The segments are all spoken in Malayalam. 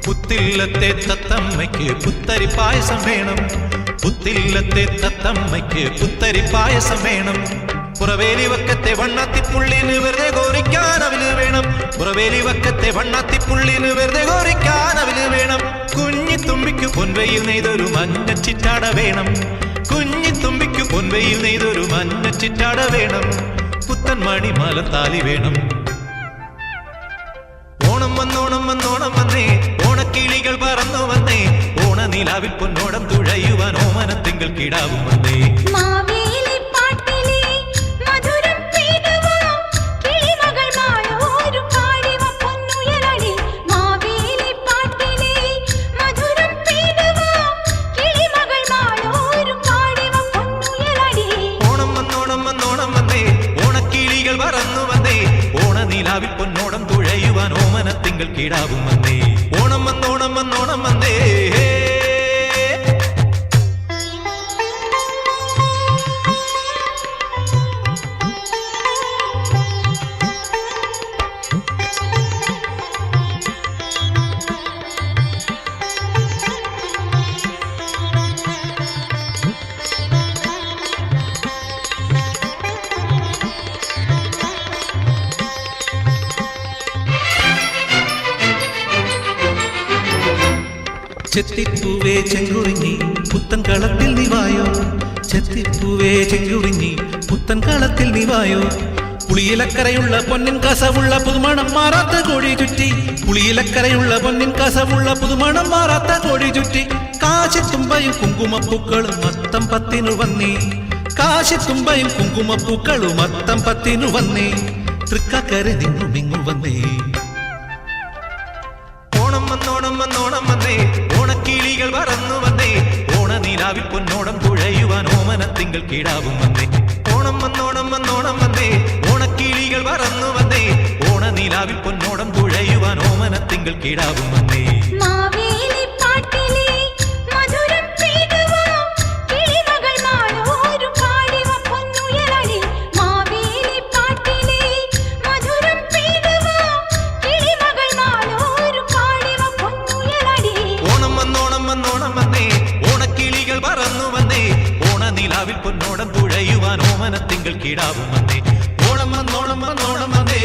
പുത്തില്ലത്തെ തത്തമ്മയ്ക്ക് പുത്തരി പായസം വേണം, പുത്തില്ലത്തെ തത്തമ്മയ്ക്ക് പുത്തരി പായസം വേണം. പുറവേലി വക്കത്തെ വണ്ണാത്തിപ്പുള്ളിന് വെറുതെ കോരിക്കാൻ അവന് വേണം, പുറവേലി വക്കത്തെ വണ്ണാത്തിപ്പുള്ളിന് വെറുതെ കോരിക്കാൻ അവന് വേണം. കുഞ്ഞിത്തുമ്പിക്ക് പൊൻവയിൽ നെയ്തൊരു മഞ്ഞച്ചിറ്റാട വേണം, കുഞ്ഞിത്തുമ്പിക്ക് പൊൻവയിൽ നെയ്തൊരു മഞ്ഞച്ചിറ്റാട വേണം. പുത്തൻ മണിമാലത്താലി വേണം. ഓണം വന്നോണം വന്നോണം വന്നേ, ഓണക്കിളികൾ പറന്നു വന്നേ, ഓണനിലാവിൽ പൊന്നോടം തുഴയുവാൻ ഓമനത്തിങ്കൾ കിടാവും വന്നേ. ഓണം വന്നോണം വന്നോണം വന്നേ, ഓണക്കിളികൾ പറന്നു വന്നേ, ഓണനിലാവിൽ പൊന്നോടം തുഴയുവാൻ ഓമനത്തിങ്കൾ കിടാവും വന്നേ. ഓണം വന്നോണം വന്നോണം വന്നേ. ചെത്തിപ്പൂവേ ചെങ്കുറിഞ്ഞി പുത്തൻ കളത്തിൽ നിവായോ, ചെത്തിപ്പൂവേ ചെങ്കുറിഞ്ഞി പുത്തൻ കളത്തിൽ നിവായോ. പുളിയിലക്കരയുള്ള പൊന്നിൻ കസവുള്ള പുതുമണം മാറാത്ത കോഴി ചുറ്റി, പുളിയിലക്കരയുള്ള പൊന്നിൻ കസവുള്ള പുതുമണം മാറാത്ത കോഴി ചുറ്റി. കാശിത്തുമ്പയും കുങ്കുമപ്പൂക്കളും മത്തം പത്തിനു വന്നേ, കാശിത്തുമ്പയും കുങ്കുമപ്പൂക്കളും മത്തം പത്തിനു വന്നേ. തൃക്കക്കര നിന്നുമിങ്ങു വന്നേ. ഓണം വന്നോണം വന്നോണം വന്നേ, ഓണക്കിളികൾ പറന്നു വന്നേ. ഓണനിലാവിൽ പൊന്നോണം തുഴയുവാൻ ഓമനത്തിങ്കൾ കിടാവും വന്നേ. ഓണം വന്നോണം വന്നോണം വന്നേ, ഓണക്കിളികൾ പറന്നു വന്നേ. ഓണനിലാവിൽ പൊന്നോണം തുഴയുവാൻ ഓമനത്തിങ്കൾ കിടാവും വന്നേ. ഓണക്കിളികൾ പറന്നു വന്നേ, ഓണനിലാവിൽ പൊന്നോണം തുഴയുവാൻ ഓമനത്തിങ്കൾ കിടാവും വന്നേ. ഓണം വന്നോണം വന്നോണം വന്നേ.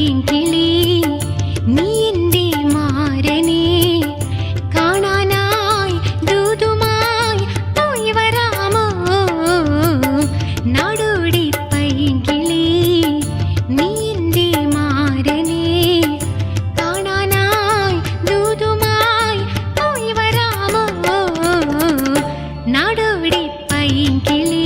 പൈങ്കിളി നീ എൻ്റെ മാരനെ കാണാനായി ദൂതുമായി പോയി വരാമോ നാടോടി പൈങ്കിളി നീ എൻ്റെ മാരനെ കാണാനായി ദൂതുമായി പോയി വരാമോ നാടോടി പൈങ്കിളി.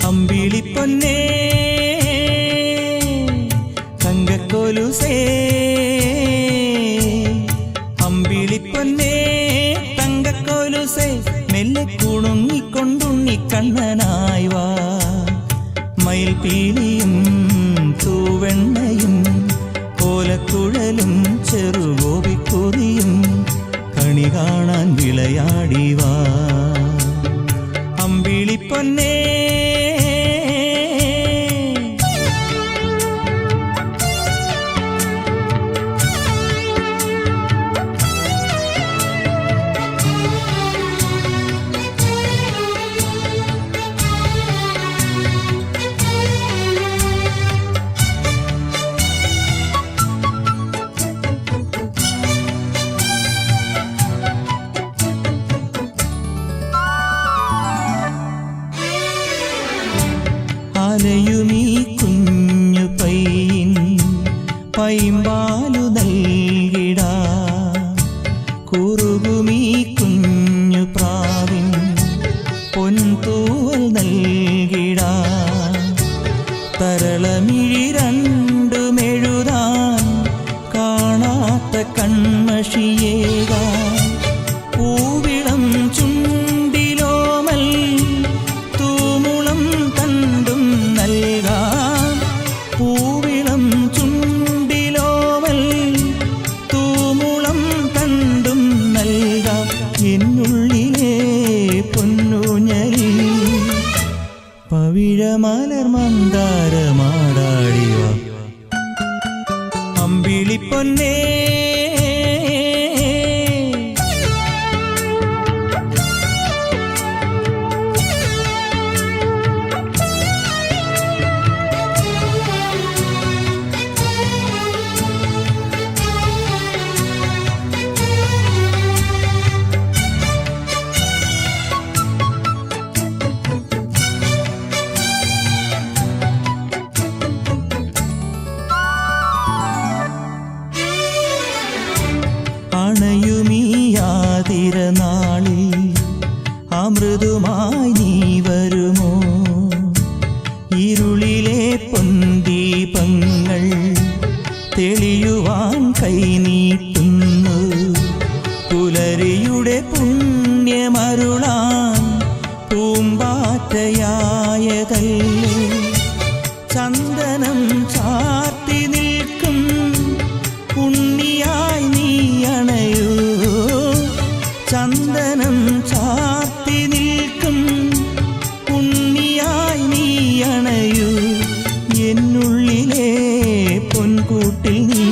അമ്പിളിപ്പൊന്നേ തങ്കക്കൊലുസേ അമ്പിളിപ്പൊന്നേ തങ്കക്കൊലുസേ മെല്ലെ കുണുങ്ങിക്കൊണ്ടുണ്ണിക്കണ്ണനായി വാ മയിൽപീലിയും തൂവെണ്ണയും കോലക്കുഴലും ചെറുകോപിക്കുറിയും കണി കാണാൻ വിളയാടി വാ അമ്പിളിപ്പൊന്നേ. അലയുമീ കുഞ്ഞു പൈൻ പൈമ്പാലു നൽകിടാ കുറുകുമീ കുഞ്ഞു പ്രാവിൻ പൊൻതൂവൽ നൽകിടാ തരളമിഴി രണ്ടുമെഴുതാൻ കാണാത്ത കൺമഷിയേകാൻ പൂവിളം ചുണ്ടിലോമൽ തൂമുളം തണ്ടും നൽകാൻ പൂവിളം ചുണ്ടിലോമൽ തൂമുളം തണ്ടും നൽകാം എന്നുള്ളിലെ പൊന്നൂഞ്ഞലിൽ പവിഴമലർ മന്ദാരമാടാടിയ അമ്പിളിപ്പൊന്നേ. അണയുമീയാതിരനാളിൽ അമൃതുമായി നീ വരുമോ ഇരുളിലെ പൊൻദീപങ്ങൾ തെളിയുവാൻ കൈനീട്ടുന്നു പുലരിയുടെ പുണ്യമരുളാൻ പൂമ്പാറ്റയായതല്ലേ ചന്ദനം ചാർത്തി നിൽക്കും ഉണ്ണിയായി നീ അണയൂ ചന്ദനം ചാർത്തി നിൽക്കും ഉണ്ണിയായി നീ അണയൂ എന്നുള്ളിലെ പൊൻകൂട്ടിൽ നീ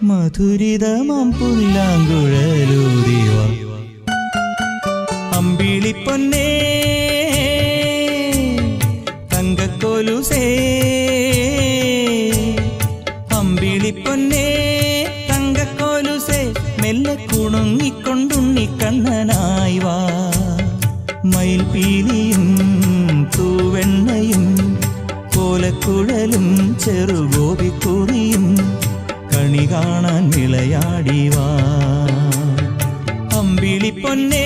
മധുരിതമാം പുല്ലാങ്കുഴലൂതിവ അമ്പിളിപ്പൊന്നേ തങ്കക്കൊലുസേ അമ്പിളിപ്പൊന്നേ തങ്കക്കൊലുസേ മെല്ലെ കുണുങ്ങിക്കൊണ്ടുണ്ണിക്കണ്ണനായി വാ മയിൽപീലിയും തൂവെണ്ണയും കോലക്കുഴലും ചെറുകോപിക്കുറിയും കണി കാണാൻ വിളയാടി വാ അമ്പിളിപ്പൊന്നേ.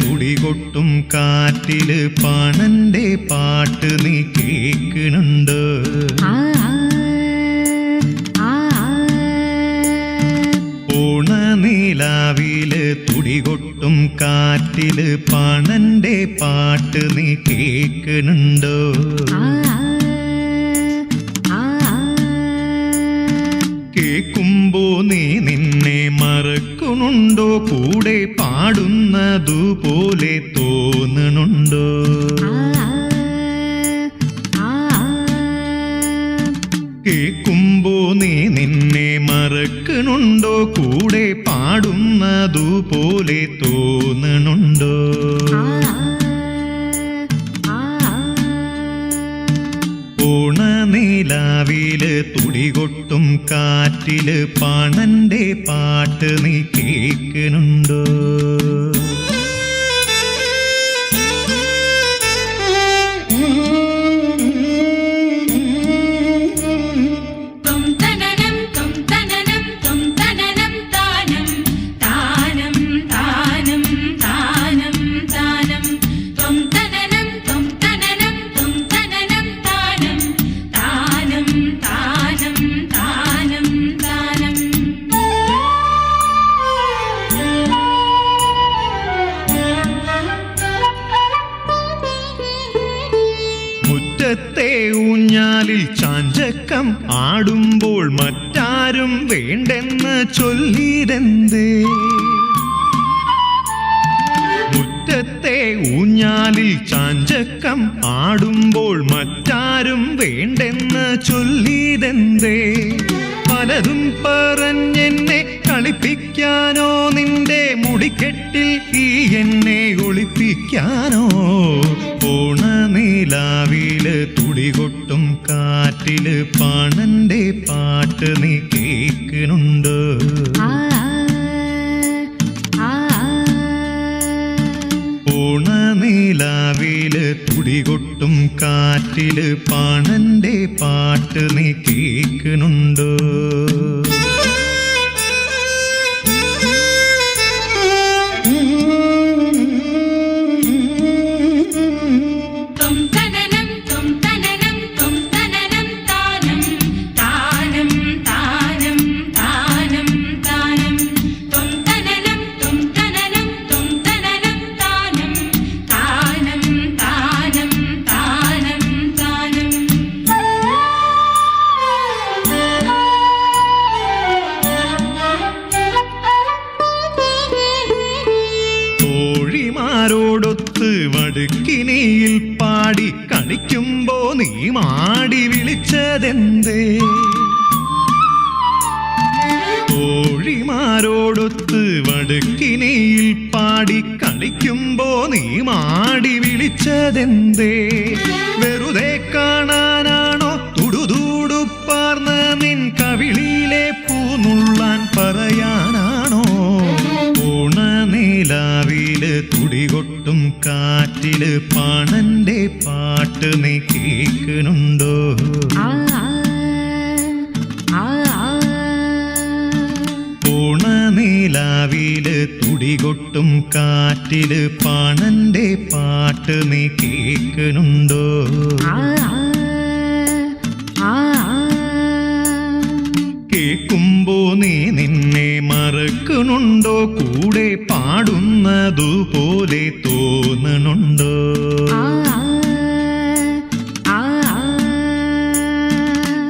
തുടികൊട്ടും കാറ്റ് കാറ്റില് പാണന്റെ പാട്ട് നീ കേൾക്കുന്നുണ്ടോ? ഓണനിലാവില് തുടികൊട്ടും കാറ്റില് പാണന്റെ പാട്ട് നീ കേൾക്കുന്നുണ്ടോ? കേൾക്കുമ്പോ നീ നിന്നെ മറക്കുന്നുണ്ടോ? കൂടെ പാടുന്നതുപോലെ തോന്നുന്നുണ്ടോ? കേൾക്കുമ്പോ നീ നിന്നെ മറക്കുന്നുണ്ടോ? കൂടെ പാടുന്നതുപോലെ തോന്നുന്നുണ്ടോ? ഓണനിലാവില് തുടികൊട്ടും കാറ്റില് പാണന്റെ പാട്ട് നീ കേൾക്കുന്നുണ്ടോ? മുറ്റത്തെ ഊഞ്ഞാലിൽ ചാഞ്ചക്കം ആടുമ്പോൾ മറ്റാരും വേണ്ടെന്ന് ചൊല്ലിയതെന്തേ? മുറ്റത്തെ ഊഞ്ഞാലിൽ ചാഞ്ചക്കം ആടുമ്പോൾ മറ്റാരും വേണ്ടെന്ന് ചൊല്ലിയതെന്തേ? പലതും പറഞ്ഞെന്നെ കളിപ്പിക്കാനോ? നിന്റെ മുടിക്കെട്ടിൽ ഈ എന്നെ ഒളിപ്പിക്കാനോ? ഓണനിലാവില് തുടികൊട്ടും കാറ്റില് പാണന്റെ പാട്ട് നീ കേൾക്കുന്നുണ്ടോ? ഓണനിലാവില് തുടികൊട്ടും കാറ്റില് പാണന്റെ പാട്ട് നീ കേൾക്കുന്നുണ്ടോ? ോടൊത്ത് വടുക്കിനിയിൽ പാടി കളിക്കുമ്പോ നീ മാടി വിളിച്ചതെന്തേ? തോഴിമാരോടൊത്ത് വടുക്കിനിയിൽ പാടി കളിക്കുമ്പോ നീ മാടി വിളിച്ചതെന്തേ? വെറുതെ കാണാനാണോ? തുടുതുടുപ്പാർന്ന നിൻ കവിളിലെ പൂനുള്ളാൻ പറയാനാണോ? ഓണനിലാവില് തുടികൊട്ടും കാറ്റില് പാണന്റെ പാട്ട് നീ കേൾക്കുന്നുണ്ടോ? ഓണനിലാവില് തുടികൊട്ടും കാറ്റില് പാണന്റെ പാട്ട് നീ കേൾക്കുന്നുണ്ടോ? കേൾക്കുമ്പോ നീ നിന്നെ മറക്കുന്നുണ്ടോ? കൂടെ പാടുന്നതുപോലെ തോന്നുന്നുണ്ടോ?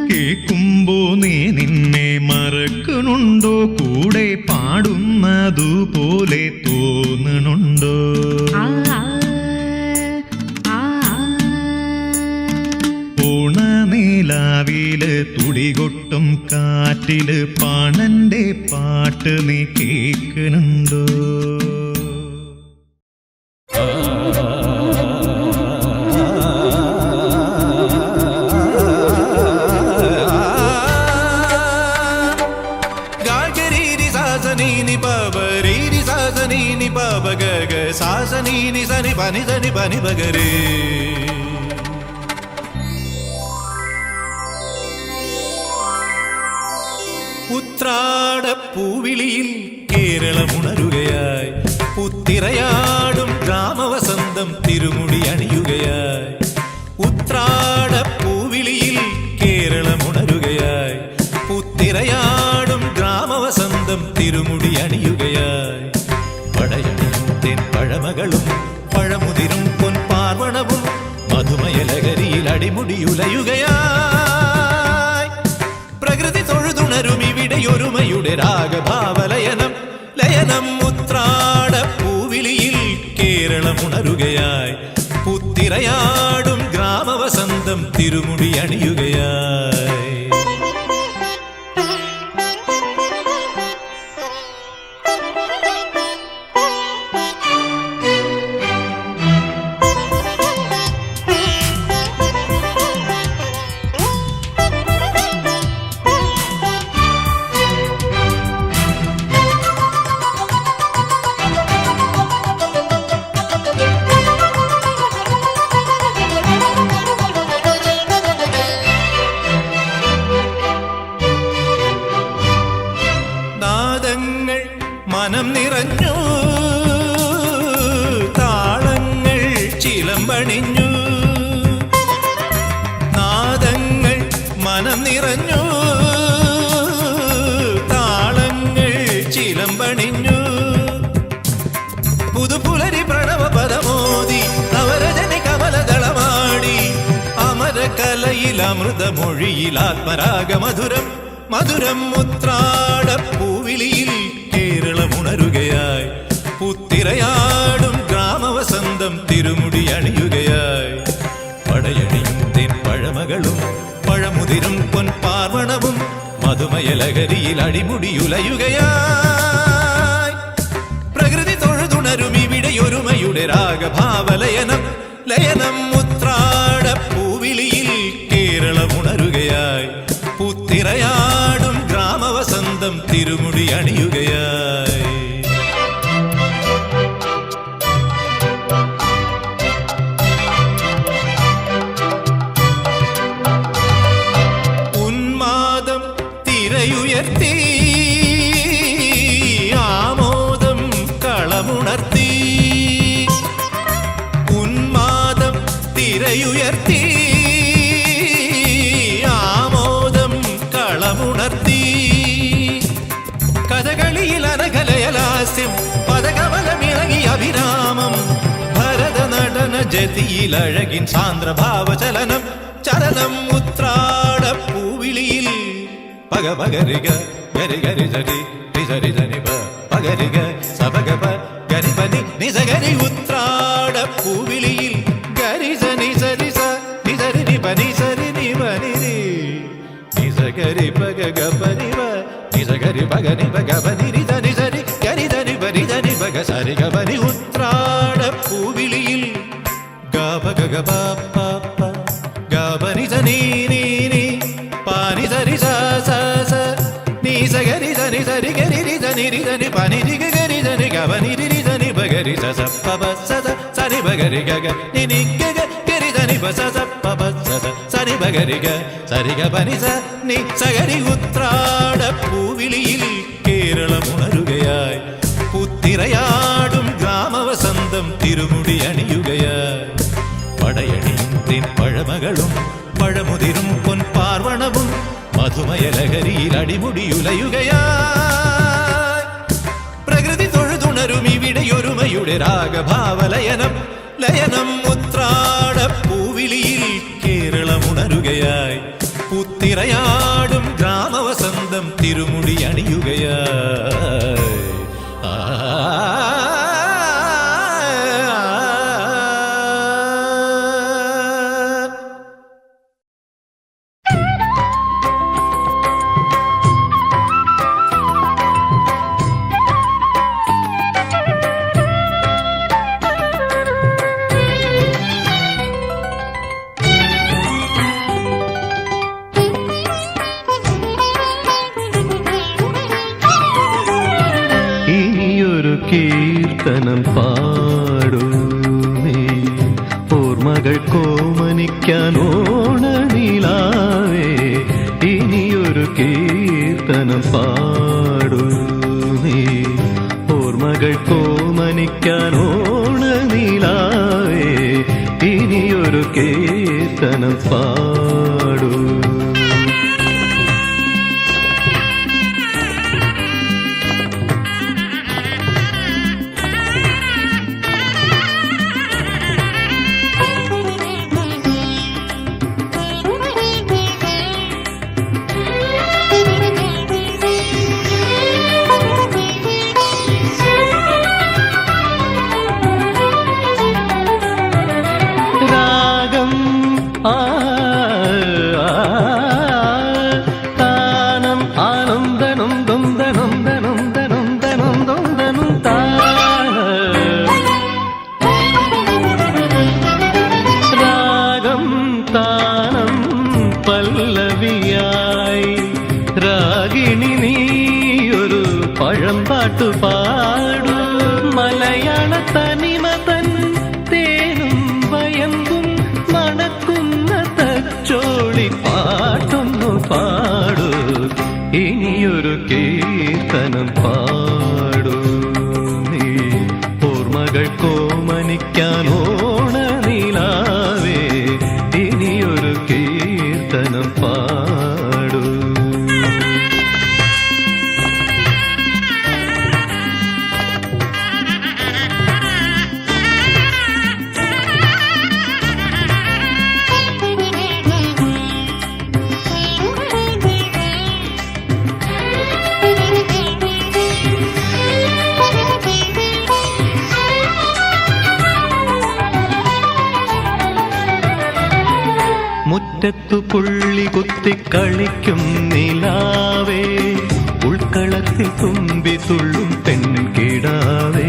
കേൾക്കുമ്പോ നീ നിന്നെ മറക്കുന്നുണ്ടോ? കൂടെ പാടുന്നതുപോലെ തോന്നുന്നുണ്ടോ? ഓണനിലാവില് തുടികൊട്ടും കാറ്റില് പാണന്റെ പാട്ട് നീ കേൾക്കുന്നുണ്ടോ? ഗാഗരീരി സാസനീനി പബരീരി സാസനീനി പബഗഗ സാസനീനി സനി പനി സനി പനി പഗരേ. ഉത്രാടപ്പൂവിളിയിൽ കേരളമുണരുകയായി പുത്തിരയാടും ഗ്രാമവസന്തം തിരുമുടി അണിയുകയായി ഉത്രാട പൂവിളിയിൽ കേരളമുണരുകയായി പുത്തിരയാടും ഗ്രാമവസന്തം തിരുമുടി അണിയുകയായി പടയണിയും തെൻ പഴമകളും പഴമുതിരും പൊൻപാർവണവും മധുമയലകരിയിൽ അടിമുടിയുലയുകയായി പ്രകൃതി തൊഴുതുണരും ഇവിടെയൊരുമയുടെ രാഗഭാവലയനം ലയനം ഉത്രാട പൂവിളിയിൽ കേരളമുണരുകയായി പുത്തിരയാടും ഗ്രാമവസന്തം തിരുമുടി അണിയുകയായി മനം നിറഞ്ഞു താളങ്ങൾ ചിലമ്പണിഞ്ഞു നാദങ്ങൾ മനം നിറഞ്ഞു താളങ്ങൾ ചിലമ്പണിഞ്ഞു പുതുപുലരി പ്രണവ പദമോദി നവരജനി കമലദളമാടി അമരകലയിൽ അമൃതമൊഴിയിൽ ആത്മരാഗമധുരം മധുരം ഉത്രാട പൂവിളിയിൽ കേരളമുണരുകയായി പുത്തിരയാടും ഗ്രാമവസന്തം തിരുമുടി അണിയുകയായി പടയണിയും തെൻ പഴമകളും പഴമുതിരും പൊൻപാർവണവും മധുമയലകരിയിൽ അടിമുടിയുലയുകയായി പ്രകൃതി തൊഴുതുണരും ഇവിടെയൊരുമയുടെ രാഗഭാവലയനം ലയനം ഉത്രാട പൂവിളിയിൽ കേരളമുണരുകയായി പുത്തിരയാടും ഗ്രാമവസന്തം തിരുമുടി അണിയുകയായി ഉന്മാദം തിരയുയർത്തി ആമോദം കളമുണർത്തി ഉന്മാദം തിരയുയർത്തി ണർത്തി കഥകളിയിൽ അനകലയലാസ്യം പദകമലമിളകി അഭിരാമം ഭരത നടന ജതിയിൽ അഴകിൻ സാന്ദ്രഭാവചലനം ചലനം ഉത്രാട പൂവിളിയിൽ പഗപഗരിക ഗരി ഗരി ജരി നിസരി ജനിപ പഗരിക സപഗപ ഗരിപനി നിസഗരി ഉത്രാട പൂവിളിയിൽ ഗരി ജനി സരി സ നിസരി നിപനി സരി നിപനി നിസഗരി പഗ ഗപനിവ നിസഗരി പഗനി പഗപനി നിസരി സരി ഗരി ധനി പരി ധനി പഗ സരി ഗപനി ഉത്രാട പൂവിളിയിൽ ഗപ ഗപ പ ഗപനി സനി നീ നീ പാനി സരി സ സ സ നിസഗരി ധനി സരി ഗരി രി ധനി രി ധനി പാനി രി ഗരി ധനി ഗപനി രി ധനി പഗരി സ സ പ പ സ സ സനി പഗരി ഗഗ നി നി ഗഗ ഗരി ധനി പ സ സ പ പ സ സ സനി പഗരി ഗ സരി ഗപനി സ നി സഗരി ഉത്രാട പൂവിളിയിൽ കേരളമുണരുകയായി പുത്തിരയാടും ഗ്രാമവസന്തം തിരുമുടി അണിയുകയായി പടയണിയും തെൻ പഴമകളും പഴമുതിരും പൊൻപാർവണവും മധുമയലകരിയിൽ അടിമുടിയുലയുകയായി പ്രകൃതി തൊഴുതുണരും ഇവിടെയൊരുമയുടെ രാഗഭാവലയനം ലയനം ഉത്രാട പൂവിളിയിൽ കേരളമുണരുകയായി പുത്തിരയാടും ഗ്രാമവസന്തം തിരുമുടി അണിയുകയായി കീർത്തനം പാടൂ നീ ഓർമ്മകൾ കോമനിക്കാൻ ഓണനിലാവേ ഇനിയൊരു കീർത്തനം പാടൂ നീ ഓർമ്മകൾ ഓർമ്മകൾക്കോമനിക്കാൻ ഓണനിലാവേ ഇനിയൊരു കീർത്തനം പാടൂ. താനം ആനന്ദനം ദന്തനം ദനം ദനം ദനം ദന്തനം രാഗം താനം പല്ലവിയായി രാഗിണി നീയൊരു പഴമ്പാട്ടു പാടു. മലയാള തനിമതൻ തേനും വയമ്പും മണക്കുന്ന തച്ചോളി പാട്ടൊന്നു പാടൂ. ഇനിയൊരു കീർത്തനം പാടൂ. നീ ഓർമ്മകൾക്കോമനിക്കാൻ ഓണനിലാവേ ഇനിയൊരു കീർത്തനം പാടൂ. മുറ്റത്തു പുള്ളി കുത്തിക്കളിക്കും നിലാവേ ഉൾക്കളത്തിൽ തുമ്പി തുള്ളും പെൺകിടാവേ.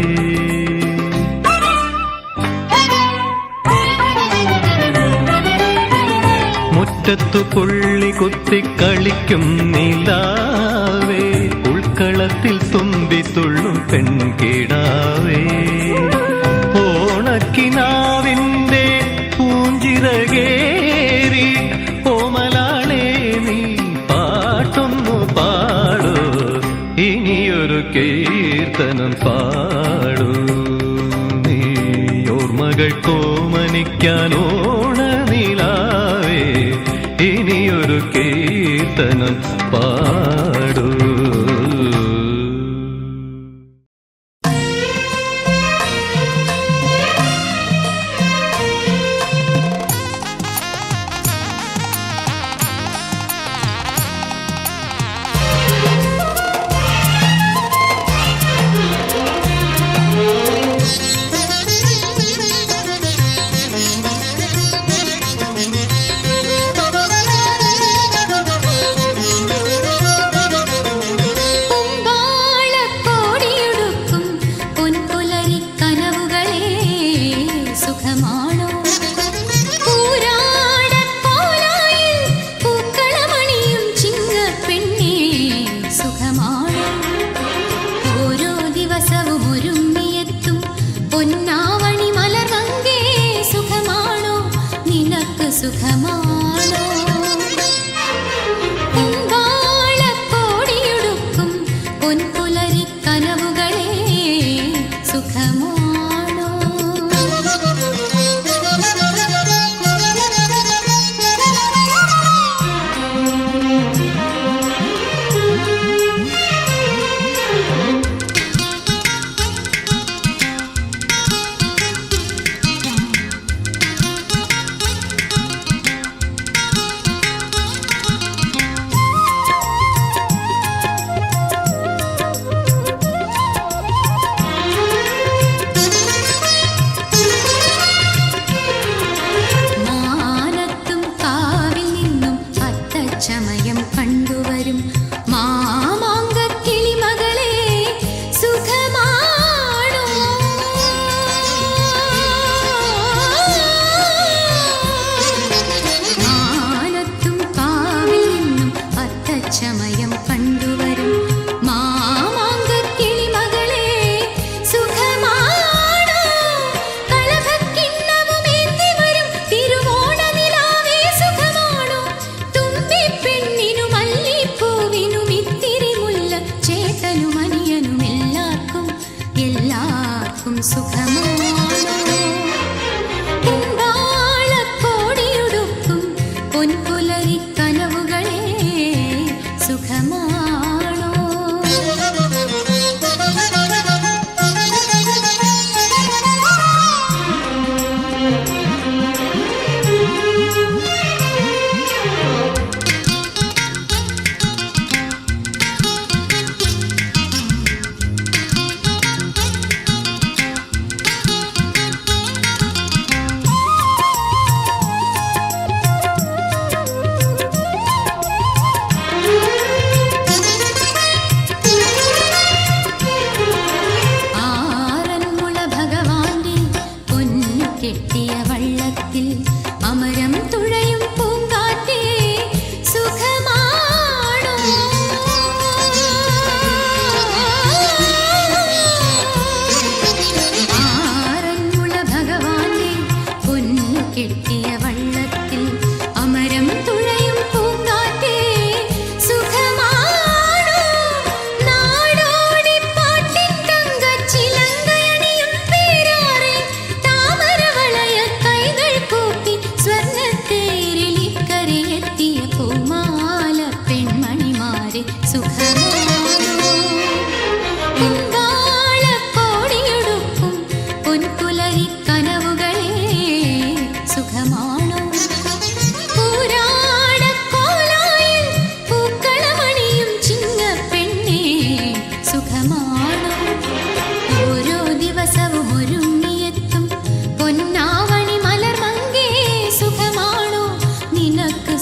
മുറ്റത്തു പുള്ളി കുത്തിക്കളിക്കും നിലാവേ ഉൾക്കളത്തിൽ തുമ്പി തുള്ളും പെൺകിടാവേ. ഓണക്കിനാവിൻ്റെ പൂഞ്ചിറകേറി ഓമലാളേ നീ പാട്ടൊന്നു പാടൂ. ഇനിയൊരു കീർത്തനം പാടൂ. നീ ഓർമ്മകൾക്കോമനിക്കാൻ ഓണനിലാവേ ഇനിയൊരു കീർത്തനം പാടൂ.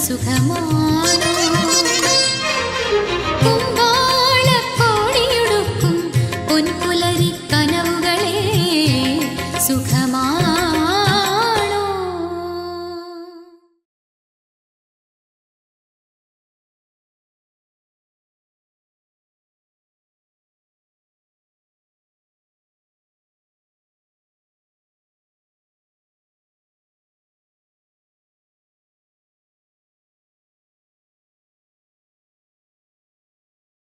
സുഖമാ